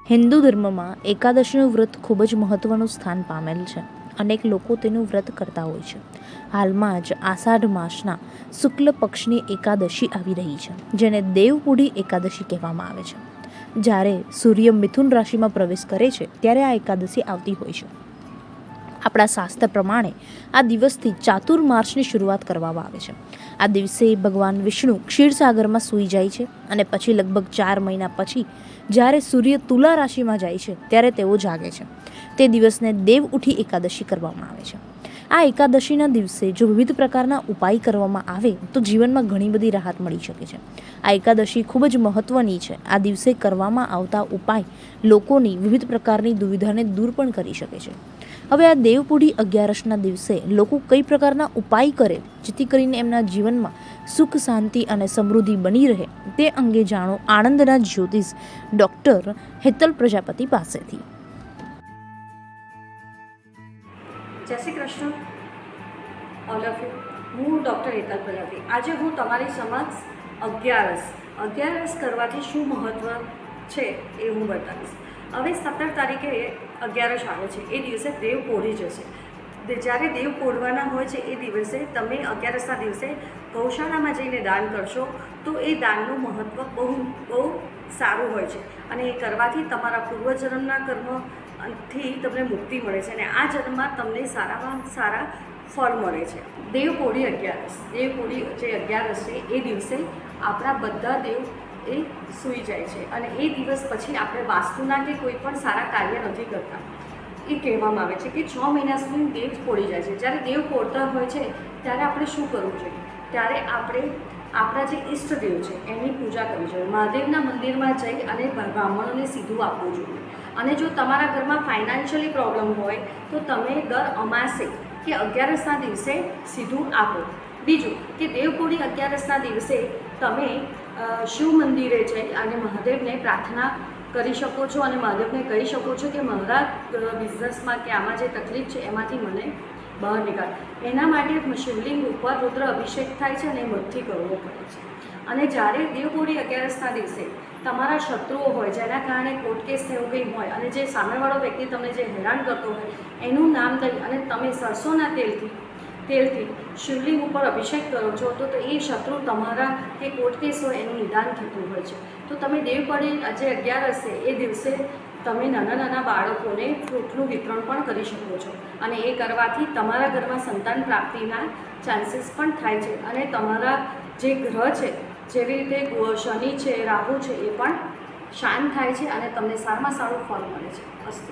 હિન્દુ ધર્મમાં એકાદશીનું વ્રત ખૂબ જ મહત્ત્વનું સ્થાન પામેલ છે. અનેક લોકો તેનું વ્રત કરતા હોય છે. હાલમાં જ આષાઢ માસના શુક્લ પક્ષની એકાદશી આવી રહી છે, જેને દેવપુઢી એકાદશી કહેવામાં આવે છે. જ્યારે સૂર્ય મિથુન રાશિમાં પ્રવેશ કરે છે ત્યારે આ એકાદશી આવતી હોય છે. આપણા શાસ્ત્ર પ્રમાણે આ દિવસથી ચાતુર્માસની શરૂઆત કરવામાં આવે છે. આ દિવસે ભગવાન વિષ્ણુ ક્ષીરસાગરમાં સૂઈ જાય છે અને પછી લગભગ 4 મહિના પછી જ્યારે સૂર્ય તુલા રાશિમાં જાય છે ત્યારે તેઓ જાગે છે. તે દિવસને દેવઉઠી એકાદશી કરવામાં આવે છે. આ એકાદશીના દિવસે જો વિવિધ પ્રકારના ઉપાય કરવામાં આવે તો જીવનમાં ઘણી બધી રાહત મળી શકે છે. આ એકાદશી ખૂબ જ મહત્ત્વની છે. આ દિવસે કરવામાં આવતા ઉપાય લોકોની વિવિધ પ્રકારની દુવિધાને દૂર પણ કરી શકે છે. હવે આ દેવપુઢી 11ના દિવસે લોકો કઈ પ્રકારના ઉપાય કરે જેથી કરીને એમના જીવનમાં સુખ, શાંતિ અને સમૃદ્ધિ બની રહે તે અંગે જાણો આણંદના જ્યોતિષ ડૉક્ટર હેતલ પ્રજાપતિ પાસેથી. જય Shri Krishna all of you. હું ડૉક્ટર હેતલ પ્રજાપતિ. આજે હું તમારી સમક્ષ અગિયારસ કરવાથી શું મહત્ત્વ છે એ હું બતાવીશ. હવે 17 તારીખે અગિયારસ આવે છે. એ દિવસે દેવ પોઢી જશે. જ્યારે દેવ પોઢવાના હોય છે એ દિવસે તમે અગિયારસના દિવસે ગૌશાળામાં જઈને દાન કરશો તો એ દાનનું મહત્ત્વ બહુ સારું હોય છે અને એ કરવાથી તમારા પૂર્વજન્મના કર્મથી તમને મુક્તિ મળે છે અને આ જન્મમાં તમને સારામાં સારા ફળ મળે છે. દેવપોઢી અગિયારસ જે અગિયારસ છે એ દિવસે આપણા બધા દેવ એ સૂઈ જાય છે અને એ દિવસ પછી આપણે વાસ્તુના કે કોઈ પણ સારા કાર્ય નથી કરતા. એ કહેવામાં આવે છે કે 6 મહિના સુધી દેવ પોઢી જાય છે. જ્યારે દેવ પોઢતા હોય છે ત્યારે આપણે શું કરવું જોઈએ? ત્યારે આપણે આપણા જે ઈષ્ટદેવ છે એની પૂજા કરવી જોઈએ. મહાદેવના મંદિરમાં જઈ અને બ્રાહ્મણોને સીધું આપવું જોઈએ. અને જો તમારા ઘરમાં ફાઇનાન્શિયલી પ્રોબ્લેમ હોય તો તમે દર અમાસે કે અગિયારસના દિવસે સીધું આપો. બીજું કે દેવપોઢી અગિયારસના દિવસે તમે શિવ મંદિરે જઈ અને મહાદેવને પ્રાર્થના કરી શકો છો અને મહાદેવને કહી શકો છો કે મારા બિઝનેસમાં કે આમાં જે તકલીફ છે એમાંથી મને બહાર નીકાળ. એના માટે શિવલિંગ ઉપર રુદ્ર અભિષેક થાય છે અને મધથી કરવો પડે છે. અને જ્યારે દેવપોઢી અગિયારસના દિવસે તમારા શત્રુઓ હોય જેના કારણે કોર્ટ કેસ થયો ગઈ હોય અને જે સામેવાળો વ્યક્તિ તમને જે હેરાન કરતો હોય એનું નામ લઈ અને તમે સરસોના તેલથી શિવલિંગ ઉપર અભિષેક કરો છો તો એ શત્રુ તમારા કે કોર્ટ કેસ હોય એનું નિદાન થતું હોય છે. તો તમે દેવપોઢી જે અગિયારસ છે એ દિવસે તમે નાના બાળકોને ફ્રૂટનું વિતરણ પણ કરી શકો છો અને એ કરવાથી તમારા ઘરમાં સંતાન પ્રાપ્તિના ચાન્સીસ પણ થાય છે અને તમારા જે ગ્રહ છે જેવી રીતે શનિ છે, રાહુ છે એ પણ શાંત થાય છે અને તમને સારામાં સારું ફળ મળે છે. અસ્તુ.